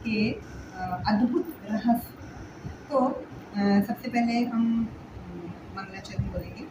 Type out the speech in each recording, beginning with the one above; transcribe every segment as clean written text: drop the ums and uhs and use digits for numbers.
के अद्भुत रहस्य। तो सबसे पहले हम मंगलाचरण बोलेंगे।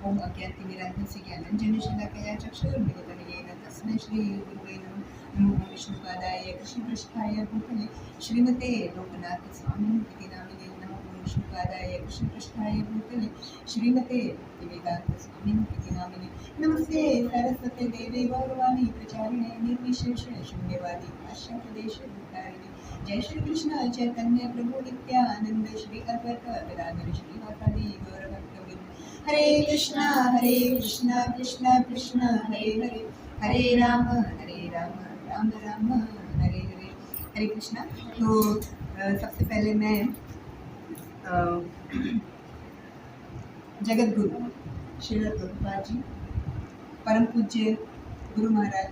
ओम अज्ञानतिमिरान्धस्य ज्ञानाञ्जनशलाकया चक्षुरुन्मिलितं येन तस्मै श्रीगुरुवे नमः। नमो विष्णुपादाय कृष्णपृष्ठाय भूतले श्रीमते लोकनाथ स्वामिनिति नामिने। नमो विष्णुपादाय कृष्णपृष्ठाय भूतले श्रीमते भक्तिवेदांत स्वामिनिति नामिने। नमस्ते सरस्वते देवे गौरवाणी प्रचारिणे निर्विशेष शून्यवादी पाश्चात्यदेशभूतारिणे। जय श्री कृष्ण चैतन्य प्रभु नित्यानंद श्री अद्वैत गदाधर श्रीवासादि गौरभक्तवृंद। हरे कृष्णा कृष्ण कृष्ण हरे हरे, हरे राम राम राम हरे हरे। हरे कृष्णा। तो सबसे पहले मैं जगत गुरु श्रील प्रभुपाद जी, परम पूज्य गुरु महाराज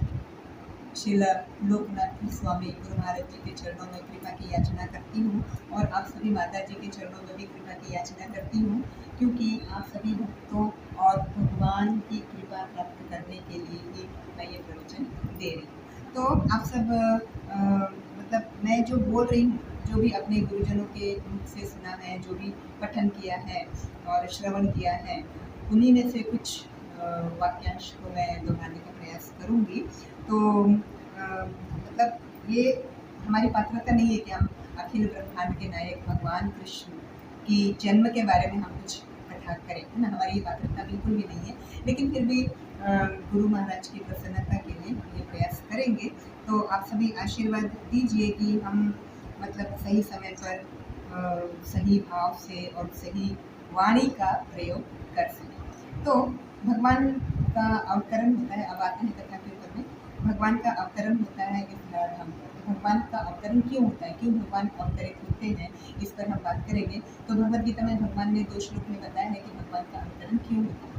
श्रीला लोकनाथ स्वामी गुरु महाराज जी के चरणों में कृपा की याचना करती हूँ और आप सभी माता जी के चरणों में भी कृपा की याचना करती हूँ, क्योंकि आप सभी भक्तों और भगवान की कृपा प्राप्त करने के लिए ही मैं ये प्रवचन दे रही हूँ। तो आप सब मतलब मैं जो बोल रही हूँ, जो भी अपने गुरुजनों के मुख से सुना है, जो भी पठन किया है और श्रवण किया है, उन्हीं में से कुछ वाक्यांश को मैं दोहराने का प्रयास करूँगी। तो मतलब ये हमारी पात्रता नहीं है कि हम अखिल ब्रह्मांड के नायक भगवान कृष्ण की जन्म के बारे में हम कुछ कथा करें, है ना। हमारी ये पात्रता बिल्कुल भी नहीं है, लेकिन फिर भी गुरु महाराज की प्रसन्नता के लिए हम ये प्रयास करेंगे। तो आप सभी आशीर्वाद दीजिए कि हम मतलब सही समय पर सही भाव से और सही वाणी का प्रयोग कर सकें। तो भगवान का अवतरण होता है। अब आते हैं कथा के ऊपर में। भगवान का अवतरण होता है इस धराधाम पर। भगवान का अवतरण क्यों होता है, क्यों भगवान अवतरित होते हैं, इस पर हम बात करेंगे। तो भगवद गीता में भगवान ने 2 श्लोक में बताया है कि भगवान का अवतरण क्यों होता है।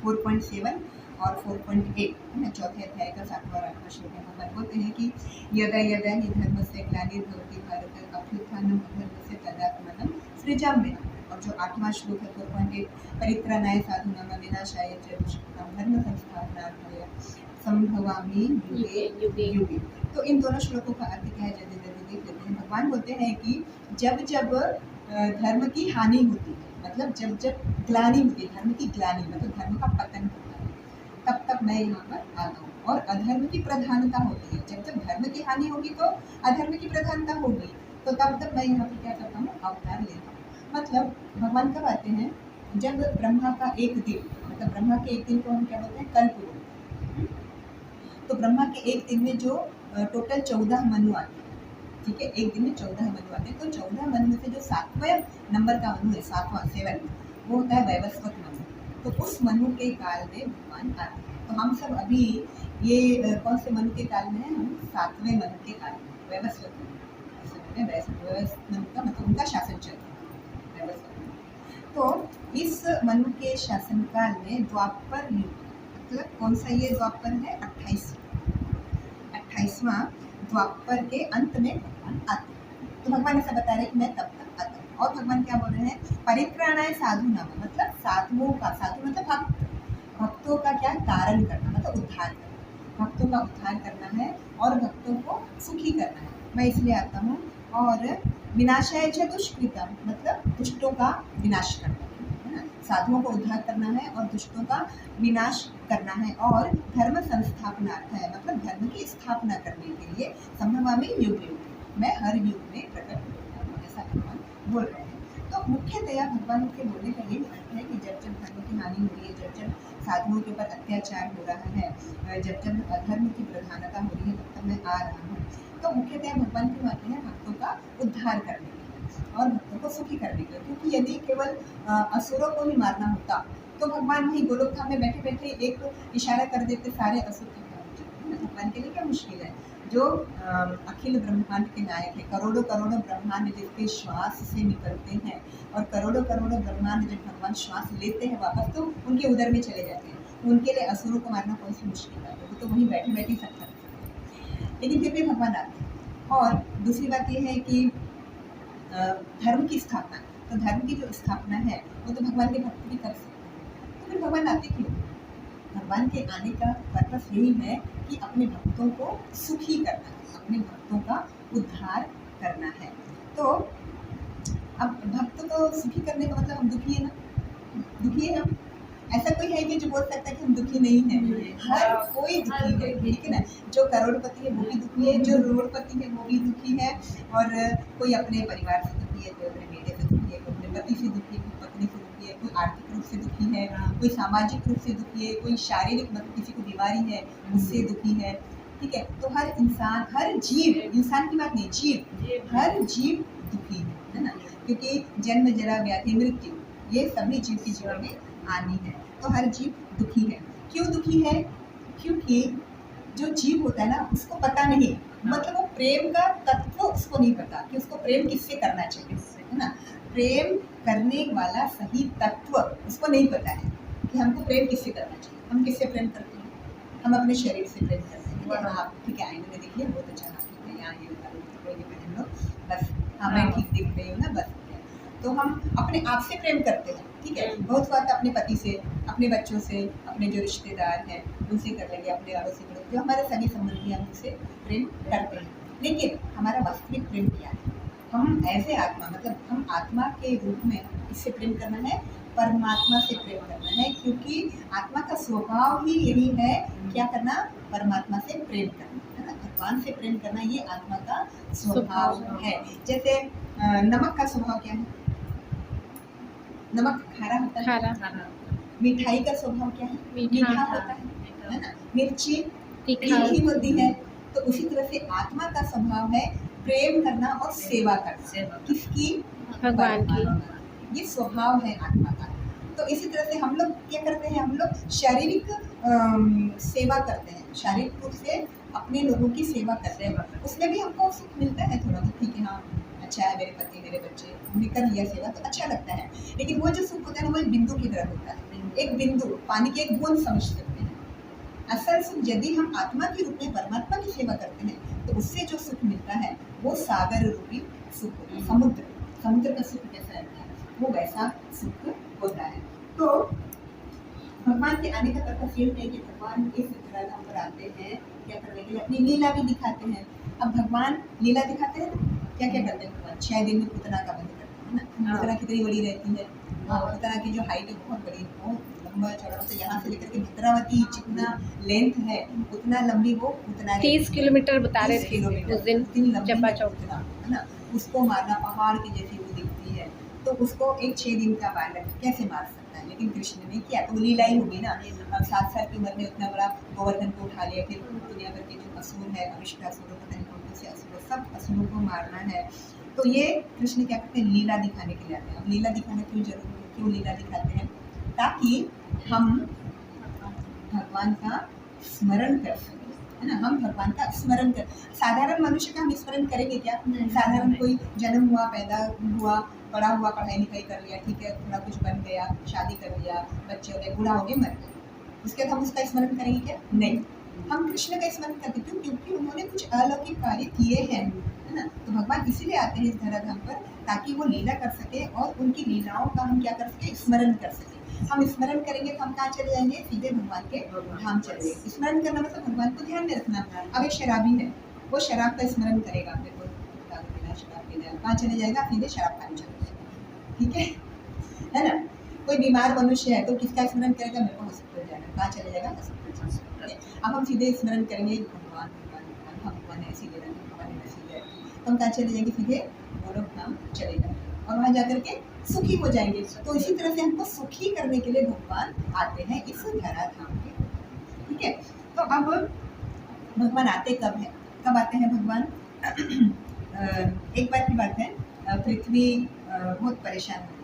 4.7 और 4.8 है ना, चौथे अध्याय का 7वां और 8वां श्लोक में भगवान बोलते हैं कि यदा यदा हि धर्मस्य ग्लानिर्भवति भारत अभ्युत्थानम् अधर्मस्य तदात्मानं सृजाम्यहम्। और जो 8वां श्लोक है 4.8, परित्राणाय साधूनां विनाशाय च दुष्कृतां धर्म संस्थापनार्थाय संभवामि युगे युगे। तो इन दोनों श्लोकों का अर्थ क्या है, जल्दी जल्दी देख लेते हैं। भगवान बोलते हैं कि जब जब धर्म की हानि होती है, मतलब जब जब ग्लानि होती है, धर्म की ग्लानि मतलब धर्म का पतन होता है, तब तक मैं यहाँ पर आता हूँ। और अधर्म की प्रधानता होती है, जब जब धर्म की हानि होगी तो अधर्म की प्रधानता होगी, तो तब तक मैं यहाँ पर क्या करता हूँ, अवतार लेता हूँ। मतलब भगवान कब आते हैं, जब ब्रह्मा का एक दिन, मतलब ब्रह्मा के एक दिन को हम क्या बोलते हैं, कल्पवृक्ष। तो ब्रह्मा के एक दिन में जो टोटल 14 मनु आते हैं, ठीक है, एक दिन में 14 मनु आते हैं। तो 14 मनु में से जो 7वें नंबर का मनु है, 7वां 7, वो होता है वैवस्वत मनु। तो उस मनु के काल में भगवान आते हैं। तो हम सब अभी ये कौन से मनु के काल में है, हम 7वें मनु के काल में, वैवस्वत मनु का मतलब उनका शासन चल रहा है। तो इस मनु के शासनकाल में द्वापर युग, मतलब कौन सा ये द्वापर है, 28वां द्वापर के अंत में भगवान आते हैं। तो भगवान ऐसा बता रहे हैं कि मैं तब तक आता हूँ। और भगवान क्या बोल रहे हैं, परित्राणाय साधूनां, मतलब साधुओं का, साधु मतलब भक्त, भक्तों का क्या कारण करना, मतलब उद्धार करना, भक्तों का उद्धार करना है और भक्तों को सुखी करना है, मैं इसलिए आता हूँ। और विनाशाय च दुष्कृतम्, मतलब दुष्टों का विनाश करना है ना, साधुओं को उद्धार करना है और दुष्टों का विनाश करना है। और धर्म संस्थापनार्थ है, मतलब धर्म की स्थापना करने के लिए संभवामि युग युग, मैं हर युग में प्रकट होता हूँ, ऐसा भगवान बोल रहे हैं। तो मुख्यतया भगवान के बोलने का यही अर्थ है कि जब जब धर्म की हानि हो रही है, जब जब साधुओं के ऊपर अत्याचार हो रहा है, जब जब अधर्म की प्रधानता हो रही है, तब तक मैं आ रहा हूँ। तो मुख्यतः भगवान क्यों आते हैं, भक्तों का उद्धार करने के लिए और भक्तों को सुखी करने के लिए। क्योंकि यदि केवल असुरों को ही मारना होता तो भगवान वहीं गोलोकधाम में बैठे बैठे एक इशारा कर देते, सारे असुर खत्म हो जाते। भगवान के लिए क्या मुश्किल है, जो अखिल ब्रह्मांड के नायक है, करोड़ों करोड़ों ब्रह्मांड जिसके श्वास से निकलते हैं, और करोड़ों करोड़ों ब्रह्मांड जब भगवान श्वास लेते हैं वापस तो उनके उदर में चले जाते हैं। उनके लिए असुरों को मारना कौन सी मुश्किल है, वो तो वहीं बैठे बैठे सब करते हैं, लेकिन फिर भी भगवान आते हैं। और दूसरी बात यह है कि धर्म की स्थापना, तो धर्म की जो स्थापना है वो तो भगवान के भक्त भी कर सकते हैं। तो फिर भगवान आते क्यों, भगवान के आने का पर्पस यही है कि अपने भक्तों को सुखी करना है, अपने भक्तों का उद्धार करना है। तो अब भक्त को सुखी करने का मतलब हम दुखी है ना, दुखी है हम। ऐसा कोई है कि जो बोल सकता है कि हम दुखी नहीं है? हर कोई दुखी है, ठीक है ना। जो करोड़पति है वो भी दुखी है, जो करोड़पति है वो भी दुखी है, और कोई अपने परिवार से दुखी है, कोई अपने बेटे से दुखी है, कोई अपने पति से दुखी है, कोई पत्नी से दुखी है, कोई आर्थिक रूप से दुखी है, कोई सामाजिक रूप से दुखी है, कोई शारीरिक मतलब किसी को बीमारी है उससे दुखी है, ठीक है। तो हर इंसान, हर जीव, इंसान की बात नहीं, जीव, हर जीव दुखी है ना, क्योंकि जन्म जरा व्याधि मृत्यु ये सभी जीव के जीवन में आनी है। तो हर जीव दुखी है। क्यों दुखी है? क्योंकि जो जीव होता है ना उसको पता नहीं, मतलब वो प्रेम का तत्व उसको नहीं पता कि उसको प्रेम किससे करना चाहिए, है ना। प्रेम करने वाला सही तत्व उसको नहीं पता है कि हमको प्रेम किससे करना चाहिए। हम किससे प्रेम करते हैं? हम अपने शरीर से प्रेम करते हैं, ठीक है। हाँ ठीक है, आईने में देखिए बहुत अच्छा नाप है, यहाँ ये पहन लो बस, हाँ मैं ठीक दिख रही हूँ ना बस। तो हम अपने आप से प्रेम करते हैं, ठीक है। बहुत बात अपने पति से, अपने बच्चों से, अपने जो रिश्तेदार हैं उनसे कर लेंगे, अपने अड़ोसी पड़ोसी जो हमारे सगे संबंधी हैं उनसे प्रेम करते हैं। लेकिन हमारा वास्तविक प्रेम क्या है? हम ऐसे आत्मा, मतलब हम आत्मा के रूप में किससे प्रेम करना है? परमात्मा से प्रेम करना है, क्योंकि आत्मा का स्वभाव ही यही है, क्या करना? परमात्मा से प्रेम करना, है ना। भगवान से प्रेम करना ये आत्मा का स्वभाव है। जैसे नमक का स्वभाव क्या है? नमक खारा होता है, मिठाई का स्वभाव क्या है? मीठा होता है ना। मिर्ची तीखी होती है। तो उसी तरह से आत्मा का स्वभाव है प्रेम करना और सेवा करना। किसकी? भगवान की। ये स्वभाव है आत्मा का। तो इसी तरह से हम लोग क्या करते हैं? हम लोग शारीरिक सेवा करते हैं, शारीरिक रूप से अपने लोगों की सेवा करते हैं। उसमें भी हमको सुख मिलता है थोड़ा बहुत, ठीक है, हाँ अच्छा है, मेरे पति मेरे बच्चे हमने कर लिया सेवा तो अच्छा लगता है। लेकिन वो जो सुख होता है ना वो एक बिंदु की तरह होता है, एक बिंदु, पानी की एक बूंद समझ सकते हैं। असल सुख यदि हम आत्मा के रूप में परमात्मा की सेवा करते हैं तो उससे जो सुख मिलता है वो सागर रूपी सुख होता है। समुद्र का सुख कैसा रहता है वो वैसा सुख होता है। तो भगवान के आने का पर्पस ये है कि भगवान इस धराधाम पर आते हैं क्या करने के लिए? अपनी लीला भी दिखाते हैं। अब भगवान लीला दिखाते हैं ना, क्या क्या करते हैं भगवान? 6 दिन में पूतना का वध करते हैं ना। पूतना कितनी बड़ी रहती है, पूतना की जो हाइट है बहुत बड़ी, बहुत लंबा चौड़ा, तो यहाँ से लेकर के नेत्रावती जितना लेंथ है उतना लंबी वो पूतना 30 किलोमीटर बता रहे थे उस दिन चंपा चौक, है ना। उसको मारना पहाड़ की जैसी वो दिखती है, तो उसको एक 6 दिन का बालक कैसे मार सकता है? लेकिन कृष्ण ने किया, तो लीला ही होगी ना। अब 7 साल की उम्र में उतना बड़ा गोवर्धन को उठा लिया, फिर दुनिया भर के जो असुर है, अविष्टासुर, पता नहीं कौन से असुर, सब असुरों को मारना है। तो ये कृष्ण क्या करते हैं? लीला दिखाने के लिए आते हैं। अब लीला दिखाना क्यों जरूरी है? क्यों लीला दिखाते हैं? ताकि हम भगवान का स्मरण कर सकें, है ना। हम भगवान का स्मरण कर, साधारण मनुष्य का हम स्मरण करेंगे क्या? साधारण कोई जन्म हुआ, पैदा हुआ, बड़ा हुआ, पढ़ाई लिखाई कर लिया, ठीक है, थोड़ा कुछ बन गया, शादी कर लिया, बच्चे हो गए, बूढ़ा हो गए, मर गए, उसके बाद हम उसका स्मरण करेंगे क्या? नहीं। हम कृष्ण का स्मरण करते क्यों? क्योंकि उन्होंने कुछ अलौकिक कार्य किए हैं, है ना। तो भगवान इसीलिए आते हैं इस धराधाम पर ताकि वो लीला कर सके और उनकी लीलाओं का हम क्या कर सके? स्मरण कर सके। हम स्मरण करेंगे तो हम कहाँ चले जाएंगे? सीधे भगवान के धाम चले जाएंगे। स्मरण करना मतलब भगवान को ध्यान में रखना। अब एक शराबी है, वो शराब का स्मरण करेगा, अपने को दारू पीना, शराब पीना, कहाँ चले जाएगा? सीधे शराब खाने चले जाएगा, ठीक है ना। कोई बीमार मनुष्य है तो किसका स्मरण करेगा? मेरे को हॉस्पिटल जाना, कहाँ चले जाएगा? हॉस्पिटल। अब हम सीधे स्मरण करेंगे भगवान भगवान भगवान है, ऐसी जगह भगवान है, ऐसी जगह, तो हम कहाँ चले जाएंगे? सीधे गोलोक धाम चले जाएंगे और वहाँ जाकर के सुखी हो जाएंगे। तो इसी तरह से हमको सुखी करने के लिए भगवान आते हैं इस धराधाम पे, ठीक है। तो अब भगवान आते कब है? कब आते हैं भगवान? एक बार की बात है, पृथ्वी बहुत परेशान हुई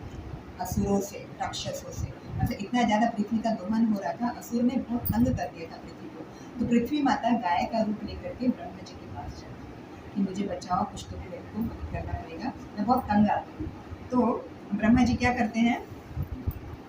असुरों से, राक्षसों से, मतलब इतना ज़्यादा पृथ्वी का दोहन हो रहा था, असुर ने बहुत तंग कर दिया था पृथ्वी को। तो पृथ्वी माता गाय का रूप लेकर के ब्रह्मा जी के पास जाती कि मुझे बचाओ, कुछ तो मेरे को मदद करना पड़ेगा, मैं बहुत तंग आ गई। तो ब्रह्मा जी क्या करते हैं?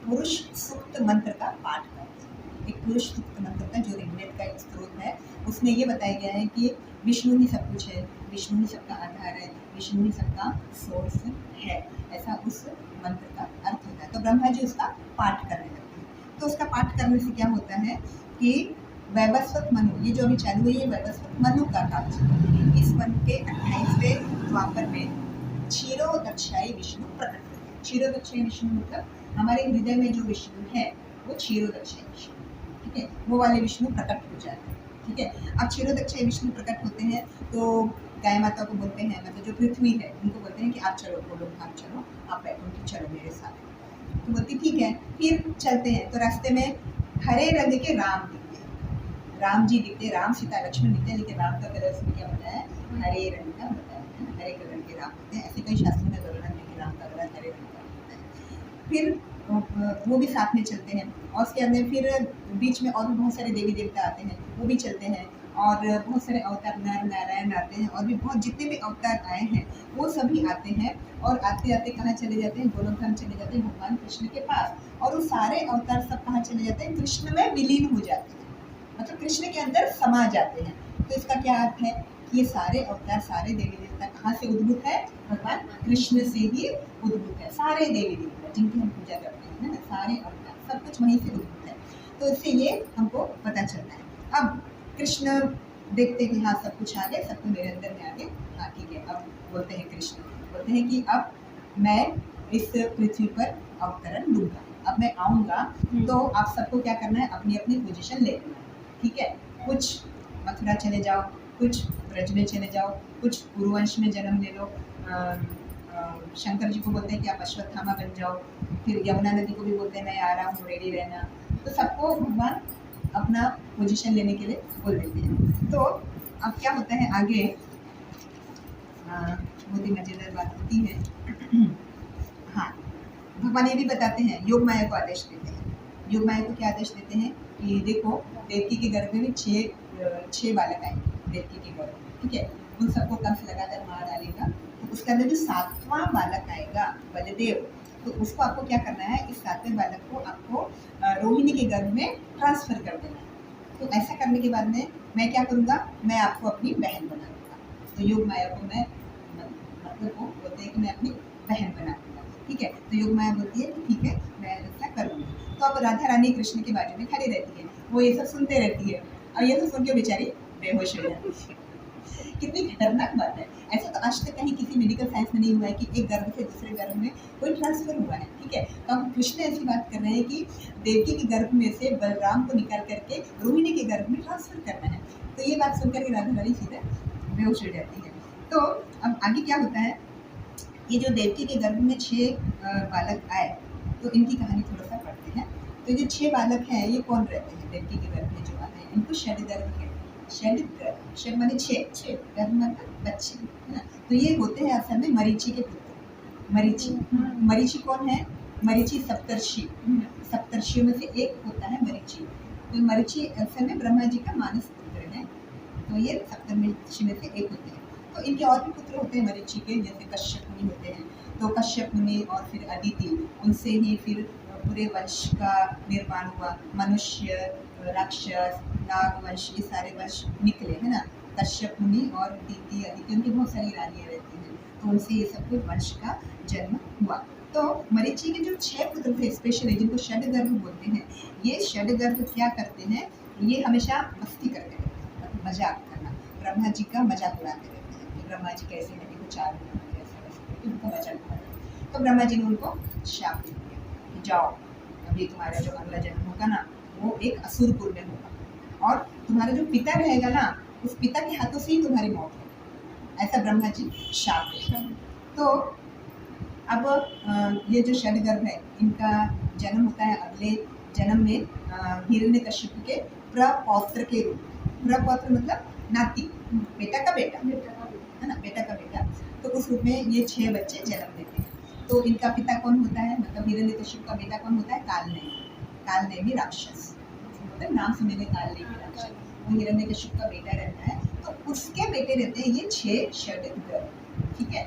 पुरुष सूक्त मंत्र का पाठ करते हैं। एक पुरुष सूक्त मंत्र का जो ऋग्वेद का एक स्त्रोत है, उसमें ये बताया गया है कि विष्णु ही सब कुछ है, विष्णु ही सबका आधार है, विष्णु ही सबका सोर्स है, ऐसा उस मंत्र का अर्थ होता है। तो ब्रह्मा जी उसका पाठ करने लगते हैं। तो उसका पाठ करने से क्या होता है कि वैवस्वत मनु, ये जो अभी चालू है ये वैवस्वत मनु का काल। इस वन के 28वें द्वापर में क्षीरोदक्षाई विष्णु प्रकट हुए। क्षीरोदक्षाई विष्णु मतलब हमारे हृदय में जो विष्णु है वो क्षीरोदक्षाई विष्णु, ठीक है, वो वाले विष्णु प्रकट हो जाते हैं, ठीक है। अब क्षीरोदक्षाई विष्णु प्रकट होते हैं तो गाय माता को बोलते हैं, मतलब जो पृथ्वी है उनको बोलते हैं कि आप चलो, वो लोग आप चलो, आप बैठो, चलो मेरे साथ। तो बोलती ठीक है। फिर चलते हैं तो रास्ते में हरे रंग के राम दिखते हैं, राम जी दिखते हैं, राम सीता लक्ष्मण दिखते हैं, लेकिन राम का कलर इसमें क्या होता है, हरे रंग का होता है, हरे कलर के राम होते हैं। ऐसे कई शास्त्रों में वर्णन है कि राम का कलर हरे रंग का होता है। फिर वो भी साथ में चलते हैं और उसके अंदर फिर बीच में और भी बहुत सारे देवी देवता आते हैं, वो भी चलते हैं और बहुत सारे अवतार नर नारायण आते हैं और भी बहुत जितने भी अवतार आए हैं वो सभी आते हैं और आते आते कहाँ चले जाते हैं, गोलोक धाम चले जाते हैं भगवान कृष्ण के पास। और वो सारे अवतार सब कहाँ चले जाते हैं, कृष्ण में विलीन हो जाते हैं, मतलब कृष्ण के अंदर समा जाते हैं। तो इसका क्या अर्थ है कि ये सारे अवतार, सारे देवी देवता कहाँ से उद्भूत है, भगवान कृष्ण से ही उद्भूत है। सारे देवी देवता जिनकी हम पूजा करते हैं ना, सारे अवतार सब कुछ वहीं से उद्भूत है। तो इससे ये हमको पता चलता है। अब कृष्ण देखते हैं हाँ सब कुछ आ गया, सब कुछ मेरे अंदर में आ गया, हाँ ठीक है। अब बोलते हैं कृष्ण बोलते हैं कि अब मैं इस पृथ्वी पर अवतरण लूँगा, अब मैं आऊँगा तो आप सबको क्या करना है, अपनी अपनी पोजीशन ले लेना है, ठीक है। कुछ मथुरा चले जाओ, कुछ ब्रज में चले जाओ, कुछ कुरुवंश में जन्म ले लो। शंकर जी को बोलते हैं कि आप अश्वत्थामा बन जाओ, फिर यमुना नदी को भी बोलते हैं मैं आ रहा हूँ, रेडी रहना। तो सबको भगवान अपना पोजीशन लेने के लिए बोल देते हैं। तो अब क्या होता है आगे, बहुत ही मज़ेदार बात होती है। हाँ, भगवान ये भी बताते हैं, योग माया को आदेश देते हैं। योग माया को क्या आदेश देते हैं कि देखो देवकी के गर्भ में भी छः बालक आए, देवकी के गर्भ, ठीक है। उन सबको कंस लगाकर मार डालेगा, तो उसके अंदर जो 7वां बालक आएगा बलदेव, तो उसको आपको क्या करना है, इस 7वें बालक को आपको रोहिणी के गर्भ में ट्रांसफ़र कर देना है। तो ऐसा करने के बाद में मैं क्या करूँगा, मैं आपको अपनी बहन बना दूँगा। तो योग माया को मैं मतलब वो बोलते हैं कि मैं अपनी बहन बना दूँगा, ठीक है। तो योग माया बोलती है कि ठीक है मैं ऐसा करूँगी। तो अब राधा रानी कृष्ण के बाजू में खड़ी रहती है, वो ये सब सुनते रहती है और ये सब सुन के बेचारी बेहोश हो जाती है। कितनी खतरनाक बात है। ऐसा तो आज तक कहीं किसी मेडिकल साइंस में नहीं हुआ है कि एक गर्भ से दूसरे गर्भ में कोई ट्रांसफर हुआ है, ठीक है। तो हम कृष्ण ऐसी बात कर रहे हैं कि देवकी के गर्भ में से बलराम को निकाल करके रोहिणी के गर्भ में ट्रांसफर करना है। तो ये बात सुनकर के राधा रानी सीधे बेहोश हो जाती है। तो अब आगे क्या होता है, ये जो देवकी के गर्भ में 6 बालक आए, तो इनकी कहानी थोड़ा सा पढ़ते हैं। तो ये 6 बालक हैं, ये कौन रहते हैं देवकी के गर्भ में जो आते हैं, इनको षडगर्भ कहते हैं। षड माने 6, गर्भ मतलब बच्चे, है ना। तो ये होते हैं असल में मरीचि के पुत्र। मरीचि कौन है, मरीचि सप्तर्षि, सप्तर्षियों में से एक होता है मरीचि। तो मरीचि असल में ब्रह्मा जी का मानस पुत्र है, तो ये सप्तर्षि में से एक होते हैं। तो इनके और भी पुत्र होते हैं मरीचि के, जैसे कश्यप मुनि होते हैं। तो कश्यप मुनि और फिर अदिति, उनसे ही फिर पूरे वंश का निर्माण हुआ। मनुष्य, राक्षस, नागवंश, ये सारे वंश निकले, है ना। कश्यप मुनि और अदिति, उनकी बहुत सारी रानियाँ रहती हैं, तो उनसे ये सब कुछ वंश का जन्म हुआ। तो मरीचि के जो 6 पुत्र थे स्पेशली, जिनको षडगर्भ बोलते हैं, ये षडगर्भ क्या करते हैं, ये हमेशा मस्ती करते रहते हैं, मतलब मजाक करना, ब्रह्मा जी का मजाक उड़ाते रहते हैं कि ब्रह्मा जी कैसे हैं, देखो 4 ऐसे उनको मजाक उड़ाते। तो ब्रह्मा जी ने उनको शाप दे दिया कि जाओ, अभी तुम्हारा जो अगला जन्म होगा ना वो एक असुर कुल में होगा और तुम्हारा जो पिता रहेगा ना, उस पिता के हाथों से ही तुम्हारी मौत होगी, ऐसा ब्रह्मा जी शाप देते। तो अब ये जो षडगर्भ है, इनका जन्म होता है अगले जन्म में हिरण्यकश्यप के प्रपौत्र के रूप में। प्रपौत्र मतलब नाती, बेटा का बेटा, है ना, बेटा का बेटा। तो उस रूप में ये 6 बच्चे जन्म देते हैं। तो इनका पिता कौन होता है, मतलब हिरण्यकश्यप का बेटा कौन होता है, कालनेमी राक्षस, मतलब नाम सुने में कालनेमी राक्षस, वो हिरण्यकश्यप का बेटा रहता है। तो उसके बेटे रहते हैं ये 6 षडगर्भ, ठीक है।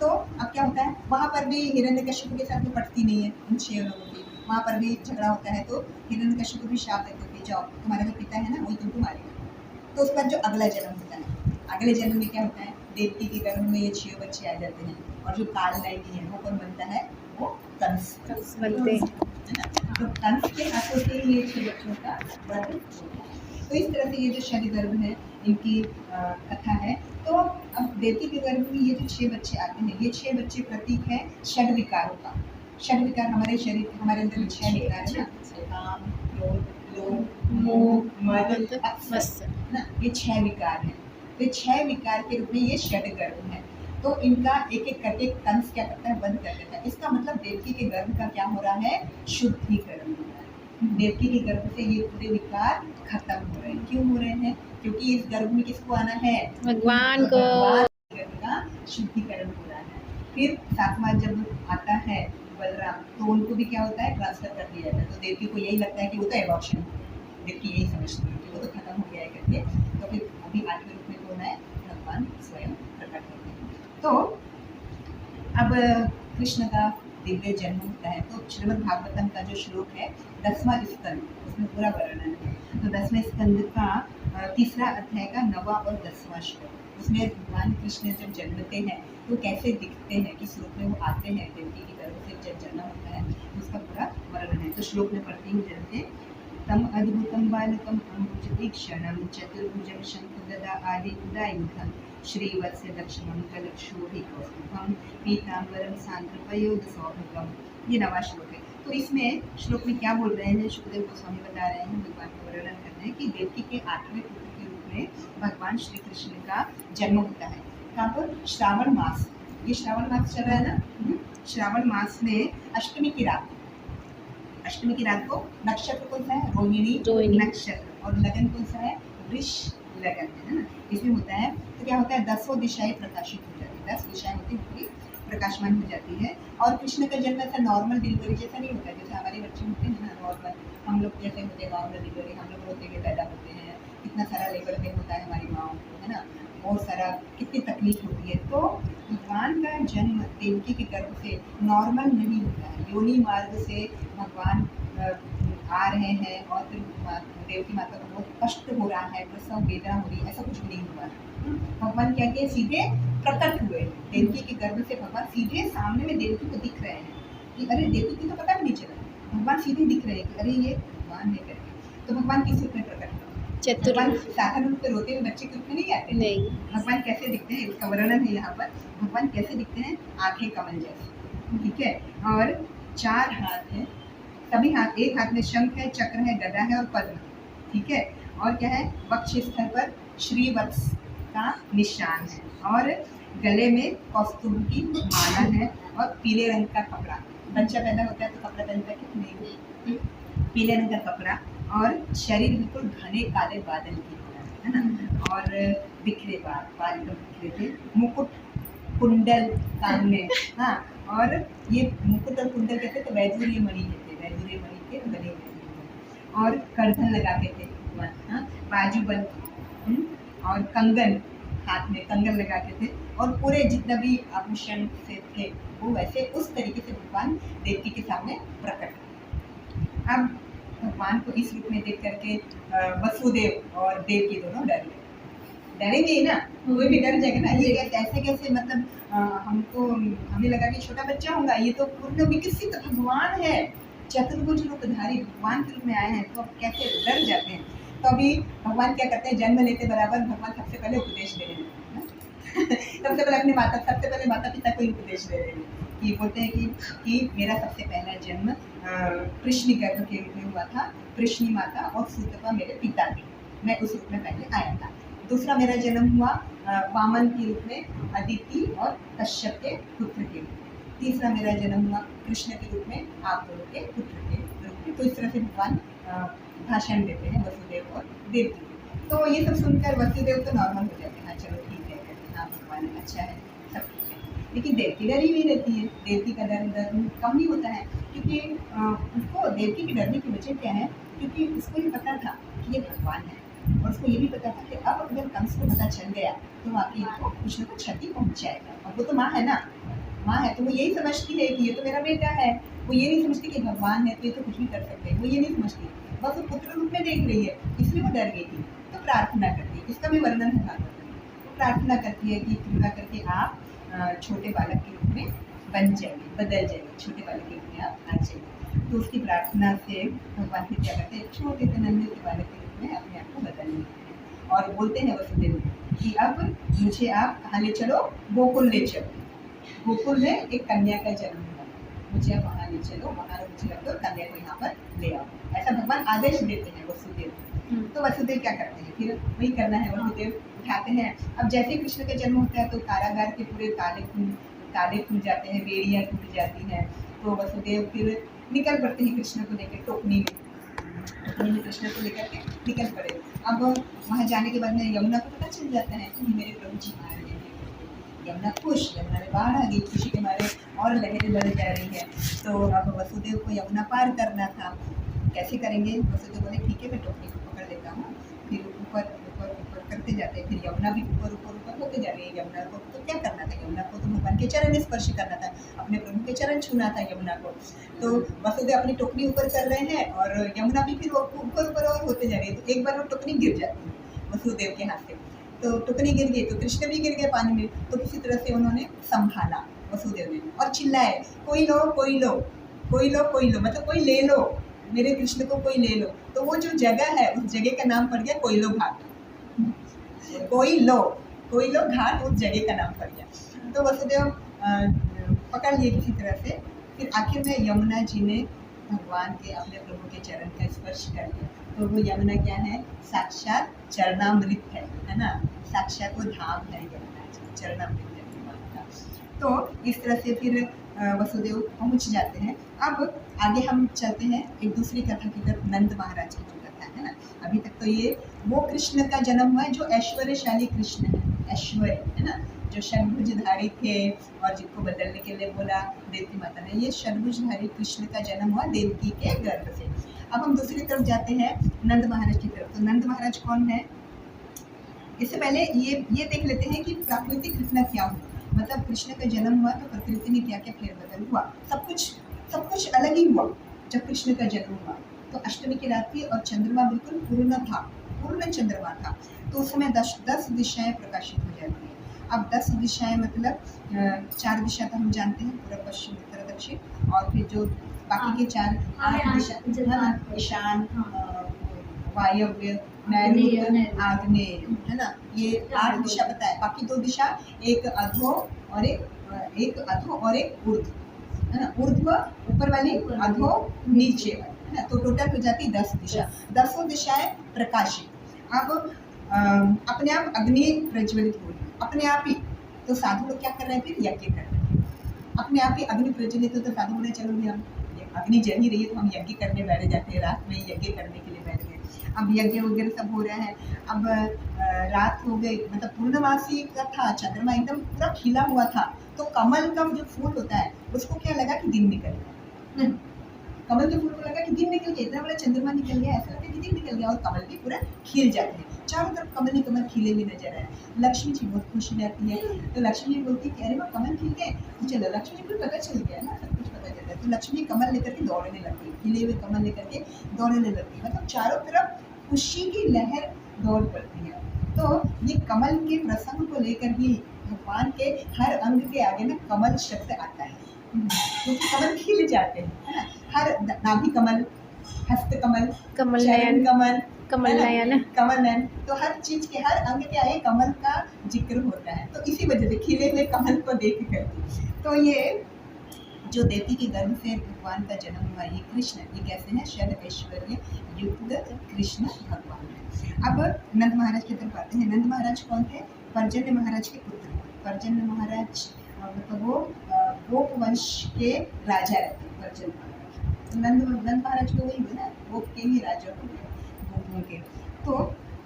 तो अब क्या होता है, वहाँ पर भी हिरण्यकश्यप के साथ तो पटती नहीं है उन 6 लोगों की, वहाँ पर भी झगड़ा होता है। तो हिरण्यकश्यप को भी शाप देते हैं, जाओ तुम्हारा जो पिता है ना वही तुमको मारेगा। तो उस पर जो अगला जन्म होता है, अगले जन्म में क्या होता है, देवकी के गर्भ में ये 6 बच्चे आ जाते हैं और जो कालनेमी है वो कौन बनता है, वो कंस बनते हैं, है ना। तो कंस के हाथों से ये 6 बच्चों का वध होता है। तो इस तरह से ये जो शनि गर्भ है इनकी कथा है। तो अब देवकी के गर्भ में ये जो 6 बच्चे आते हैं, ये 6 बच्चे प्रतीक है षड विकारों का। षड विकार हमारे शरीर, हमारे अंदर 6 विकार है ना, काम, क्रोध, लोभ, मोह, मद, मत्सर ना, ये 6 विकार हैं। तो 6 विकार के रूप में ये षड गर्भ है। तो इनका एक एक करके कंस क्या करता है, वध कर देता है। इसका मतलब देवकी के गर्भ का क्या हो रहा है, शुद्धिकरण हो रहा है। देवकी के गर्भ से ये पूरे विकार खत्म हो रहे हैं। क्यों हो रहे हैं, क्योंकि इस गर्भ में किसको आना है, भगवान को। गर्भ का शुद्धिकरण हो रहा है। फिर सातवां जब आता है बलराम, तो उनको भी क्या होता है, ट्रांसफर कर दिया जाता है। तो देवकी को यही लगता है कि वो तो एबॉर्शन, देवकी यही समझती है कि वो तो खत्म हो गया है करके। तो फिर अभी आठवें रूप में कौन है, भगवान स्वयं प्रकट होते हैं। तो अब कृष्ण का दिव्य जन्म होता है। तो श्रीमद् भागवतम का जो श्लोक है 10वां स्कंद, उसमें पूरा वर्णन है। तो 10वें स्कंद का 3रा अध्याय का 9वां और 10वां श्लोक, उसमें भगवान कृष्ण जब जन्मते हैं तो कैसे दिखते हैं, किस रूप में वो आते हैं, देवकी की गर्भ से जब जन्म होता है उसका पूरा वर्णन है। तो श्लोक में पढ़ती हूँ जल्दी। तम अद्भुतम बालकम अम्बुजतीक्षणं चतुर्भुजं शंखगदा आदि उदायुधं श्रीवत्स दक्षिणं कलक्षोभिकौस्तुभं पीताम्बरं सान्द्रपयोधसौभगम। ये 9वां श्लोक है। तो इसमें श्लोक में क्या बोल रहे हैं, सुखदेव गोस्वामी बता रहे हैं, भगवान का वर्णन कर रहे हैं कि देवकी के 8वें पुत्र के रूप में भगवान श्री कृष्ण का जन्म होता है। कहाँ पर, श्रावण मास, ये श्रावण मास चल रहा है ना, श्रावण मास में अष्टमी की रात, अष्टमी की रात को नक्षत्र कौन सा है, रोहिणी नक्षत्र, और लगन कौन सा है, वृष लगन है ना, इसमें होता है। तो क्या होता है, 10 दिशाएं प्रकाशित हो जाती है, 10 दिशाएं होती है प्रकाशमान हो जाती है। और कृष्ण का जन्म ऐसा नॉर्मल डिलीवरी जैसा नहीं होता है, जैसे हमारे बच्चे होते हैं ना नॉर्मल, हम लोग जैसे होते हैं नॉर्मल डिलीवरी, हम लोग होते हुए पैदा होते हैं, कितना सारा लेबर पेन होता है हमारी माओ को, है ना, बहुत सारा कितनी तकलीफ होती है। तो भगवान का जन्म देवकी के गर्भ से नॉर्मल नहीं होता है, योनि मार्ग से भगवान आ रहे हैं और फिर देवकी माता को बहुत कष्ट हो रहा है, प्रसव वेदना हो रही है, ऐसा कुछ भी नहीं हुआ। भगवान क्या किए, सीधे प्रकट हुए देवकी के गर्भ से। भगवान सीधे सामने में देवकी को दिख रहे हैं कि अरे देवकी की तो पता भी नहीं चला, भगवान सीधे दिख रहे हैं कि अरे ये भगवान है करके। तो भगवान किस रूप में प्रकट हुए, भगवान साधारण रूप में रोते हुए बच्चे के रूप में नहीं आते नहीं। भगवान कैसे दिखते हैं, इसका वर्णन है यहाँ पर। भगवान कैसे दिखते हैं, आंखें कमल जैसी, ठीक है, और 4 हाथ हैं, सभी हाथ, एक हाथ में शंख है, चक्र है, गदा है और पद्म, ठीक है, और क्या है, वक्ष स्थल पर श्रीवत्स का निशान है, और गले में कौस्तुभ की माला है, और पीले रंग का कपड़ा, बच्चा पैदा होता है तो कपड़ा पहनता है नहीं, पीले रंग का कपड़ा, और शरीर बिल्कुल घने काले बादल की तरह, है ना, और बिखरे बाल एकदम बिखरे थे, मुकुट कुंडल कान में, हाँ, और ये मुकुट और कुंडल कहते तो वैदूर्य मणि कहते, वैदूर्य मणि के बने हुए थे, और करधन लगाते थे भगवान, हाँ, बाजूबंद, और कंगन, हाथ में कंगन लगाते थे, और पूरे जितना भी आभूषण से थे वो वैसे उस तरीके से भगवान देवकी के सामने प्रकट हुए। अब भगवान को इस रूप में देख करके वसुदेव और देवकी दोनों डर गए, डरेंगे ही ना, कोई भी डर जाएगा ना, ये कैसे कैसे, मतलब हमको, हमें लगा कि छोटा बच्चा होगा, ये तो पूर्ण विकसित भगवान है, चतुर्भुज रूपधारी भगवान के रूप में आए हैं, तो अब कैसे डर जाते हैं। तो अभी भगवान क्या करते हैं, जन्म लेते बराबर भगवान सबसे पहले उपदेश दे रहे हैं सबसे पहले अपने सबसे पहले माता पिता को उपदेश दे रहे हैं कि बोलते हैं कि मेरा सबसे पहला जन्म कृष्ण गर्भ के रूप में हुआ था, कृष्णी माता और सूतपा मेरे पिता थे, मैं उस रूप में पहले आया था। दूसरा मेरा जन्म हुआ वामन के रूप में, अदिति और कश्यप के पुत्र के रूप में। तीसरा मेरा जन्म हुआ कृष्ण के रूप में, आप दोनों के पुत्र के रूप में। तो इस तरह से भगवान भाषण देते हैं वसुदेव और देवकी। तो ये सब सुनकर वसुदेव तो नॉर्मल हो जाते हैं, हाँ चलो ठीक है, हाँ भगवान अच्छा है, सब ठीक है। लेकिन देवकी डरी हुई रहती है, देवकी का डर कम नहीं होता है, क्योंकि उसको देवकी की डरने की वजह क्या है, क्योंकि उसको ये पता था कि ये भगवान है, और उसको ये भी पता था कि अब अगर कंस को पता चल गया तो वाकई इनको कुछ न कुछ क्षति पहुँचाएगा। और वो तो माँ है ना, माँ है तो वो यही समझती है कि ये तो मेरा बेटा है, वो ये नहीं समझती कि भगवान है तो ये तो कुछ भी कर सकते हैं, वो ये नहीं समझती, बस वो पुत्र रूप में देख रही है, इसलिए वो डर गई थी। तो प्रार्थना करती है, इसका भी वर्णन है भागवत में। वो प्रार्थना करती है कि कृपा करके आप छोटे बालक के रूप में बन जाइए, बदल जाइए, छोटे बालक के रूप में आप आ जाइए। तो उसकी प्रार्थना से भगवान फिर क्या करते हैं, छोटे से नन्हे से बालक के रूप में अपने आप को बदल लेते हैं और बोलते हैं वसुदेव कि अब मुझे आप कहाँ ले चलो, गोकुल ले चलो। गोकुल में एक कन्या का जन्म हुआ, मुझे आप वहाँ ले चलो, वहाँ मुझे रखो, कन्या को यहाँ पर ले आओ, ऐसा भगवान आदेश देते हैं वसुदेव। तो वसुदेव क्या करते हैं, फिर वही करना है, वसुदेव उठाते हैं। अब जैसे कृष्ण का जन्म होता है तो कारागार के पूरे ताले खुल जाते हैं, बेड़ियाँ टूट जाती हैं, तो वसुदेव फिर निकल पड़ते हैं कृष्ण को लेकर टोकनी में कृष्ण को लेकर के निकल पड़े। अब वहाँ जाने के बाद में यमुना को पता चल जाता है कि मेरे प्रभु जी आ रहे हैं। यमुना खुश, यमुना में बाढ़ आ गई, खुशी के मारे और लहरें बढ़ जा रही है। तो अब वसुदेव को यमुना पार करना था, कैसे करेंगे? वसुदेव बोले ठीक है मैं टोकनी को पकड़ लेता हूँ, फिर ऊपर ऊपर ऊपर करते जाते हैं, फिर यमुना भी ऊपर ऊपर ऊपर होते जा रही है। यमुना को तो क्या करना था, यमुना को तो भगवान के चरण स्पर्श करना था, अपने प्रभु के चरण छूना था यमुना को। तो वसुदेव अपनी टोकनी ऊपर कर रहे हैं और यमुना भी फिर ऊपर ऊपर और होते जा रही है। तो एक बार वो टोकनी गिर जाती है वसुदेव के हाथ से, तो टोकनी गिर गई, तो कृष्ण भी गिर गए पानी में। तो किसी तरह से उन्होंने संभाला वसुदेव ने और चिल्लाए, कोई लो कोई लो कोई लो कोई लो, मतलब कोई ले लो, मेरे कृष्ण को कोई ले लो। तो वो जो जगह है उस जगह का नाम पड़ गया कोयलो घाट। कोई लो घाट उस जगह का नाम पड़ गया। तो वसुदेव पकड़ लिए किसी तरह से, फिर आखिर में यमुना जी ने भगवान के अपने प्रभु के चरण का स्पर्श कर लिया। तो वो यमुना क्या है, साक्षात चरणामृत है ना, साक्षात वो धाम है यमुना जी, चरणामृत है भगवान का। तो इस तरह से फिर वसुदेव पहुंच जाते हैं। अब आगे हम चलते हैं एक दूसरी कथा की तरफ, नंद महाराज की जो कथा है ना। अभी तक तो ये वो कृष्ण का जन्म हुआ है जो ऐश्वर्यशाली कृष्ण है, ऐश्वर्य है ना, जो षड्भुजधारी थे और जिनको बदलने के लिए बोला देवकी माता ने, ये षड्भुजधारी कृष्ण का जन्म हुआ देवकी के गर्भ से। अब हम दूसरी तरफ जाते हैं नंद महाराज की तरफ। तो नंद महाराज कौन है, इससे पहले ये देख लेते हैं कि प्राकृतिक घटना क्या हुई, मतलब कृष्ण का जन्म हुआ तो प्रकृति में क्या क्या फेरबदल हुआ। सब कुछ अलग ही हुआ जब कृष्ण का जन्म हुआ। तो अष्टमी की रात थी और चंद्रमा बिल्कुल पूर्ण चंद्रमा था। तो उस समय 10 दिशाएं प्रकाशित हो जाती हैं। अब 10 दिशाएं मतलब 4 दिशा तो हम जानते हैं, पूर्व पश्चिम उत्तर दक्षिण, और फिर जो बाकी के 4 8 दिशा, ईशान, वायव्य, नैऋत्य, आग्नेय है ना, ये 8 दिशा पता है। बाकी 2 दिशा, एक अधो और एक ऊर्ध्व है ना, ऊर्ध्व ऊपर वाली, अधो नीचे है ना। तो टोटल हो जाती 10 दिशा, 10 दिशाएं प्रकाशित। अब अपने आप अग्नि प्रज्वलित हो रही अपने आप ही। तो साधु लोग क्या कर रहे हैं, फिर यज्ञ कर रहे हैं, अपने आप ही अग्नि प्रज्वलित हो। तो साधु बोले चलो भी हम अग्नि जल ही रही है तो हम यज्ञ करने बैठ जाते हैं, रात में यज्ञ करने के लिए बैठ गए। अब यज्ञ वगैरह सब हो रहा है। अब रात हो गई, मतलब पूर्णमासी का था, चंद्रमा एकदम पूरा खिला हुआ था। तो कमल का जो फूल होता है उसको क्या लगा कि दिन निकल गया, कमल के फूल को लगा कि दिन निकल गया, इतना बड़ा चंद्रमा निकल गया, ऐसा लगा कि दिन निकल गया, और कमल भी पूरा खिल जाते हैं, चारों तरफ कमल ही कमल खिले हुए नजर आए। लक्ष्मी जी बहुत खुश रहती है। तो लक्ष्मी जी बोलती है कि अरे वो कमल खिल गए, तो चलो, लक्ष्मी जी को पता चल गया ना, सब कुछ पता चल गया। तो लक्ष्मी कमल लेकर के दौड़ने लगती है, खिले हुए कमल लेकर के दौड़ने लगती है, मतलब चारों तरफ खुशी की लहर दौड़ पड़ती है। तो ये कमल के प्रसंग को लेकर ही भगवान के हर अंग के आगे ना कमल शब्द आता है, क्योंकि कमल खिल जाते हैं है ना। हर नाभि कमल, हस्त कमल, चरण कमल, कमल नयन, तो हर चीज के हर अंग के आगे कमल का जिक्र होता है। तो इसी वजह से खिले हुए कमल को देख कर, तो ये जो देवी के गर्भ से भगवान का जन्म हुआ, ये कृष्ण, ये कैसे हैं, षड ऐश्वर्य युक्त कृष्ण भगवान है। अब नंद महाराज की तरफ आते हैं। नंद महाराज कौन थे, पर्जन्य महाराज के पुत्र। पर्जन्य महाराज मतलब वो गोप वंश के राजा रहते हैं, पर्जन्य महाराज। नंद महाराज को वही हुए ना, गोप के ही राजा हो गए, गोपों के। तो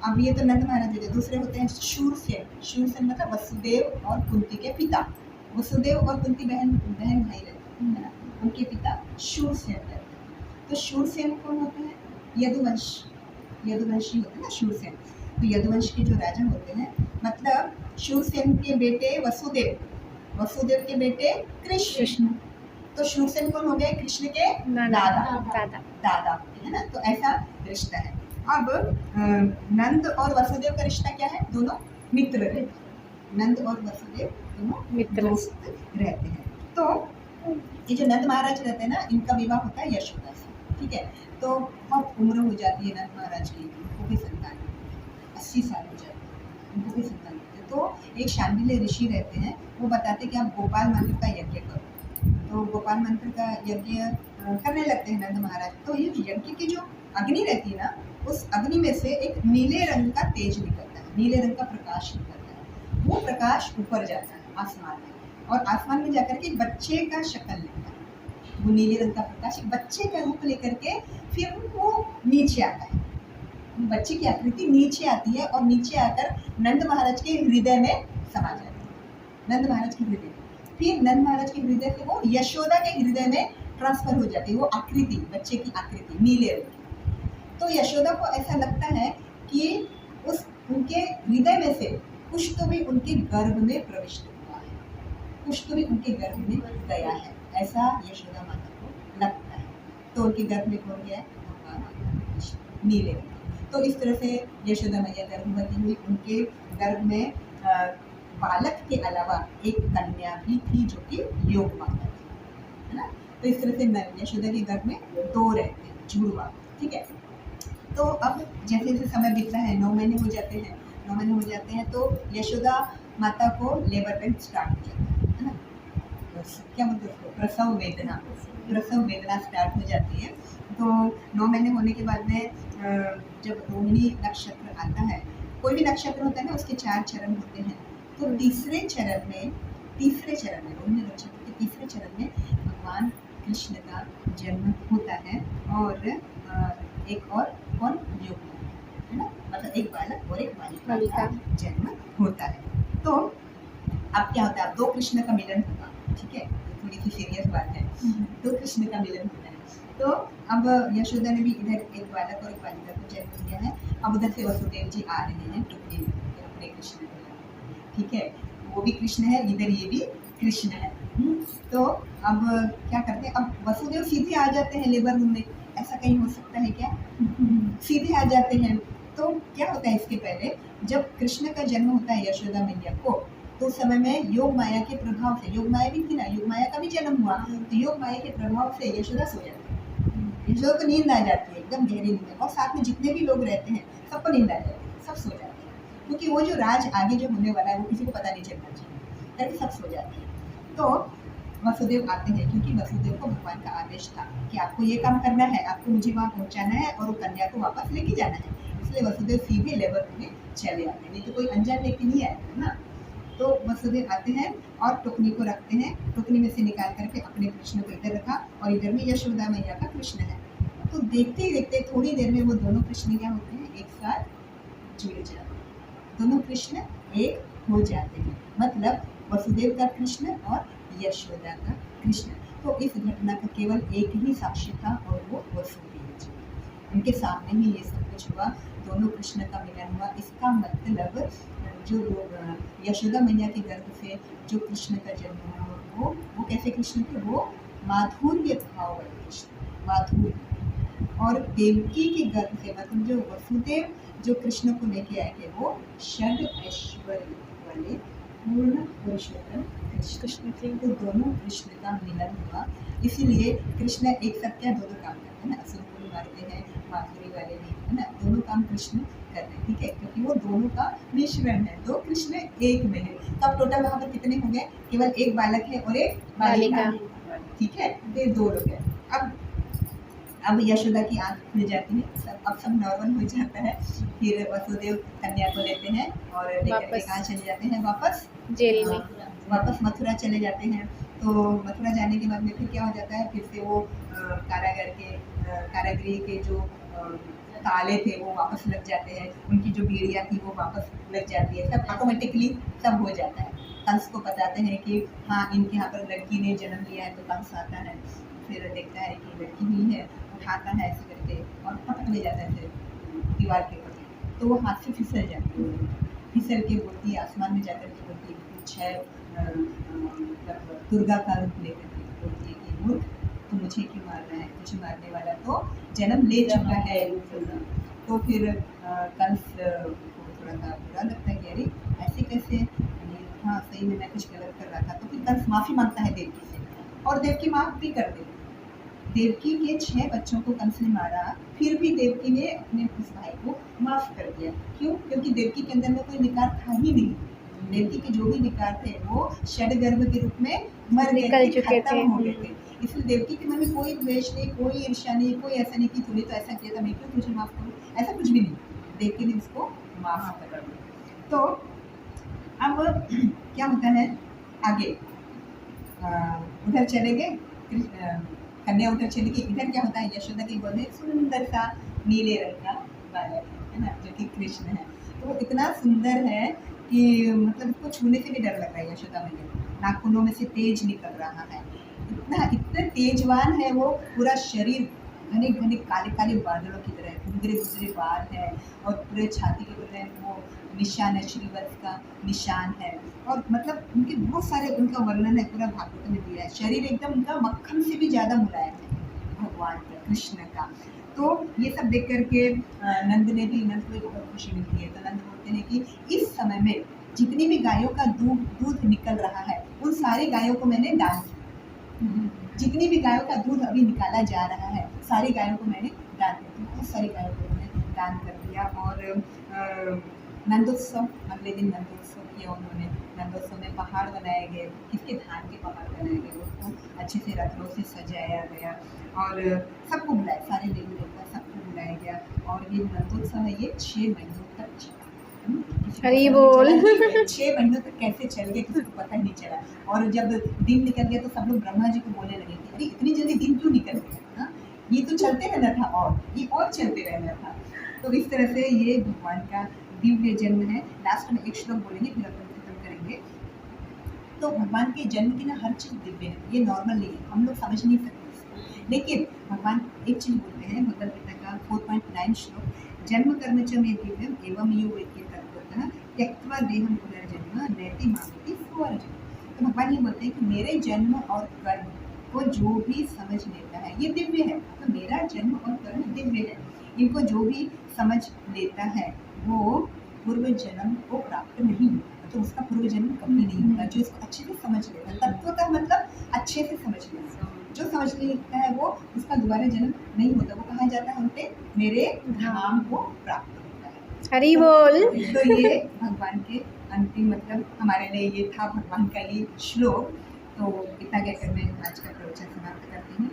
अब ये तो नंद महाराज है। दूसरे होते हैं शूरसेन। शूरसेन मतलब वसुदेव और कुंती के पिता। वसुदेव और कुंती बहन भाई रहते हैं ना, उनके पिता शूरसेन रहते हैं। तो शूरसेन कौन होते हैं, यदुवंशी होते हैं ना शूरसेन। तो यदुवंश के जो राजा होते हैं, मतलब शूरसेन के बेटे वसुदेव के बेटे कृष्ण। तो शूरसेन कौन हो गए, कृष्ण के दादा है ना। तो ऐसा रिश्ता है। अब नंद और वसुदेव का रिश्ता क्या है, दोनों मित्र रहते हैं। नंद और वसुदेव दोनों मित्र दोस्त रहते हैं। तो ये जो नंद महाराज रहते हैं ना, इनका विवाह होता है यशोदा से, ठीक है। तो बहुत उम्र हो जाती है नंद महाराज की, वो भी 80 साल हो जाते हैं, उनको कोई संतान नहीं होती। तो एक शांडिल्य ऋषि रहते हैं, वो बताते कि आप गोपाल मंत्र का यज्ञ करो। तो गोपाल मंत्र का यज्ञ करने लगते हैं नंद महाराज। तो ये यज्ञ की जो अग्नि रहती है ना, उस अग्नि में से एक नीले रंग का तेज निकलता है, नीले रंग का प्रकाश निकलता है। वो प्रकाश ऊपर जाता है आसमान में, और आसमान में जाकर के बच्चे का शक्ल लेता है। वो नीले रंग का प्रकाश एक बच्चे का रूप लेकर के फिर वो नीचे आता है। बच्चे की आकृति नीचे आती है और नीचे आकर नंद महाराज के हृदय में समा जाती है। नंद महाराज के हृदय में, फिर नंद महाराज के हृदय से वो यशोदा के हृदय में ट्रांसफर हो जाती है। वो आकृति, बच्चे की आकृति नीले रंग की। तो यशोदा को ऐसा लगता है कि उस उनके हृदय में से कुछ तो भी उनके गर्भ में प्रविष्ट हुआ है, कुछ तो भी उनके गर्भ में गया है, ऐसा यशोदा माता को लगता है। तो उनके गर्भ में कौन गया है? भगवान कृष्ण, नीले रंग। तो इस तरह से यशोदा मैया गर्भवती हुई। उनके गर्भ में बालक के अलावा एक कन्या भी थी जो कि योग माता थी, है ना। तो इस तरह से यशोदा के गर्भ में 2 रहते हैं, जुड़वा, ठीक है। तो अब जैसे जैसे समय बीतता है, 9 महीने हो जाते हैं, 9 महीने हो जाते हैं, तो यशोदा माता को लेबर पेन स्टार्ट हो जाता है ना। क्या बोलते हैं उसको? प्रसव वेदना, प्रसव वेदना स्टार्ट हो जाती है। तो 9 महीने होने के बाद में जब रोहिणी नक्षत्र आता है, कोई भी नक्षत्र होता है ना, उसके 4 चरण होते हैं। तो तीसरे चरण में रोहिणी नक्षत्र के तीसरे चरण में भगवान कृष्ण का जन्म होता है, और एक और कौन? योग, है ना, मतलब एक बालक और एक बालिका का जन्म होता है। तो अब क्या होता है? अब 2 कृष्ण का मिलन होगा, ठीक है, थोड़ी सी सीरियस बात है। 2 कृष्ण का मिलन होता है। तो अब यशोदा ने भी इधर एक बालक और एक बालिका को जन्म दिया है। अब उधर से वसुदेव जी आ रहे हैं टुकड़ी अपने कृष्ण को, ठीक है, वो भी कृष्ण है, इधर ये भी कृष्ण है। तो अब क्या करते हैं? अब वसुदेव सीधे आ जाते हैं लेबर रूम में। ऐसा कहीं हो सकता है क्या? सीधे आ जाते हैं। तो क्या होता है, इसके पहले जब कृष्ण का जन्म होता है यशोदा मैया को, तो उस समय में योग माया के प्रभाव से, योग माया भी थी ना, योग माया का भी जन्म हुआ, तो योग माया के प्रभाव से यशोदा सो जाती है। यशोदा को नींद आ जाती है, एकदम गहरी नींद, और साथ में जितने भी लोग रहते हैं सबको नींद आ जाती है, सब सो जाते हैं, क्योंकि वो जो राज आगे जो होने वाला है वो किसी को पता नहीं चलना चाहिए, करके सब सो जाते हैं। तो वसुदेव आते हैं, क्योंकि वसुदेव को भगवान का आदेश था कि आपको ये काम करना है, आपको मुझे वहाँ पहुँचाना है और वो कन्या को वापस लेके जाना है। इसलिए वसुदेव सीधे लेबर में चले आते हैं, नहीं तो कोई अनजान लेके नहीं आएगा ना। तो वसुदेव आते हैं और टोकनी को रखते हैं, टोकनी में से निकाल करके अपने कृष्ण को इधर रखा, और इधर में यशोदा मैया का कृष्ण है। तो देखते ही देखते थोड़ी देर में वो दोनों कृष्ण क्या होते हैं? एक साथ जुड़ जाते हैं, दोनों कृष्ण एक हो जाते हैं, मतलब वसुदेव का कृष्ण और यशोदा का कृष्ण। तो इस घटना का केवल एक ही साक्षी था, और वो वसुदेव जी। उनके सामने ही ये सब कुछ हुआ, दोनों कृष्ण का मिलन हुआ। इसका मतलब जो लोग यशोदा मैया के गर्भ से जो कृष्ण का जन्म हुआ, वो कैसे कृष्ण थे? वो माधुर्य भाव वाले कृष्ण, माधुर्य। और देवकी के गर्भ से, मतलब जो वसुदेव जो कृष्ण को लेके आए थे, वो षड ऐश्वर्य वाले पूर्ण पुरुषोत्तम कृष्ण थे। तो दोनों कृष्ण का मिलन हुआ, इसीलिए कृष्ण एक साथ क्या दोनों काम करते हैं ना, असुर को भी मारते हैं, माधुरी वाले भी, है ना, दोनों काम कृष्ण करते हैं, ठीक है, क्योंकि वो दोनों का मिश्रण है, 2 कृष्ण एक में है। तो अब टोटल वहाँ पर कितने हो गए? केवल एक बालक है और एक बालिका, ठीक है, ये 2 लोग हैं। अब यशोदा की आँख खुल जाती है, अब सब नॉर्मल हो जाता है। फिर वसुदेव कन्या को लेते हैं और लेकर के कहाँ चले जाते हैं? वापस जेल में, वापस मथुरा चले जाते हैं। तो मथुरा जाने के बाद में फिर क्या हो जाता है? फिर से वो कारागृह के जो ताले थे वो वापस लग जाते हैं, उनकी जो बीड़ियाँ थी वो वापस लग जाती है, सब ऑटोमेटिकली सब हो जाता है। कंस को बताते हैं कि हाँ, इनके यहाँ पर लड़की ने जन्म लिया है। तो कंस आता है, फिर देखता है कि लड़की ही है, उठाता है ऐसे करके और पटक ले जाता है दीवार के ऊपर। तो वो हाथ से फिसल जाती है, फिसल के बोलती है, आसमान में जाकर के बोलती है, कुछ है दुर्गा का रूप लेकर के बोलती है कि मूर्ख, तो मुझे क्यों मार रहा है? मुझे मारने वाला तो जन्म ले चुका है। तो फिर कंस को थोड़ा सा बुरा लगता है कि अरे ऐसे कैसे, हाँ सही में मैं कुछ गलत कर रहा था। तो फिर कंस माफ़ी मांगता है देवकी से, और देवकी माफ़ भी कर देती, देवकी के 6 बच्चों को कंस ने मारा, फिर भी देवकी ने अपने उस भाई को माफ कर दिया। क्यों? क्योंकि देवकी के अंदर में कोई विकार था ही नहीं। देवकी के जो भी विकार थे वो षडगर्भ के रूप में मर गए निकल थे, चुके खत्म थे। हो गए थे। इसलिए देवकी के मन में कोई द्वेष नहीं, कोई ईर्ष्या नहीं, कोई ऐसा नहीं कि तूने तो ऐसा किया था, मैं क्यों तुझे माफ करूं, ऐसा कुछ भी नहीं। देवकी ने उसको माफ कर दिया। तो अब क्या होता है आगे, उधर चले गए, कन्या उधर चली गई। इधर क्या होता है, यशोदा के गोद में सुंदर सा नीले रंग का बालक है ना, जो कि कृष्ण है। तो वो इतना सुंदर है कि मतलब उसको छूने से भी डर लग रहा है यशोदा मैया। नाखूनों में से तेज निकल रहा है, इतना तेजवान है वो, पूरा शरीर घने घने काले काले बादलों की तरह, गुजरे गुजरे बाल है, और पूरे छाती के ऊपर वो निशान है, श्रीवत्स का निशान है। और मतलब उनके बहुत सारे, उनका वर्णन है पूरा भागवत में दिया है। शरीर एकदम उनका मक्खन से भी ज़्यादा मुलायम है भगवान का, कृष्ण का। तो ये सब देख करके नंद को भी बहुत खुशी मिलती है। तो नंद बोलते हैं कि इस समय में जितनी भी गायों का दूध निकल रहा है, उन सारी गायों को मैंने दान किया। जितनी भी गायों का दूध अभी निकाला जा रहा है, सारी गायों को मैंने दान कर दिया, बहुत सारी गायों को मैंने दान कर दिया। और नंदोत्सव, अगले दिन नंदोत्सव किया उन्होंने। नंदोत्सव में पहाड़ बनाए गए, किसके धान के पहाड़ बनाए गए, उसको अच्छे से रत्नों से सजाया गया, और सबको बुलाया, सारे देवी देवता सबको बुलाया गया। और ये नंदोत्सव है, ये 6 महीनों तक चला। हरी बोल। 6 महीनों तक कैसे चल गए किसी को पता नहीं चला। और जब दिन निकल गया तो सब लोग ब्रह्मा जी को बोलने लगे कि अरे इतनी जल्दी दिन क्यों निकल गया, हाँ? ये तो चलते रहना था, और ये और चलते रहना था। तो इस तरह से ये भगवान का दिव्य जन्म है। लास्ट में एक श्लोक बोलेंगे, फिर अपन खत्म करेंगे। तो भगवान के जन्म की ना हर चीज़ दिव्य है, ये नॉर्मल नहीं है, हम लोग समझ नहीं सकते इसको। लेकिन भगवान एक चीज़ बोलते हैं, भगवद गीता का 4.9 श्लोक, जन्म कर्म च मे दिव्यम एवं यो वेत्ति तत्त्वतः त्यक्त्वा देहं पुनर्जन्म नैति मामेति सुअर्जुन। तो भगवान ये बोलते हैं कि मेरे जन्म और कर्म को जो भी समझ लेता है ये दिव्य है। तो मेरा जन्म और कर्म दिव्य है, इनको जो भी समझ लेता है वो पूर्व जन्म को प्राप्त नहीं होता। तो उसका पूर्व जन्म कभी नहीं होता, जो इसको अच्छे से समझ लेता है। तत्वतः मतलब अच्छे से समझ लेता है, जो समझ लेता है वो, उसका दोबारा जन्म नहीं होता। वो कहा जाता है उनके मेरे धाम को प्राप्त होता है। हरी बोल। तो ये भगवान के अंतिम, मतलब हमारे लिए ये था भगवान का ये श्लोक। तो इतना कहकर मैं आज का प्रवचन समाप्त करती हूँ।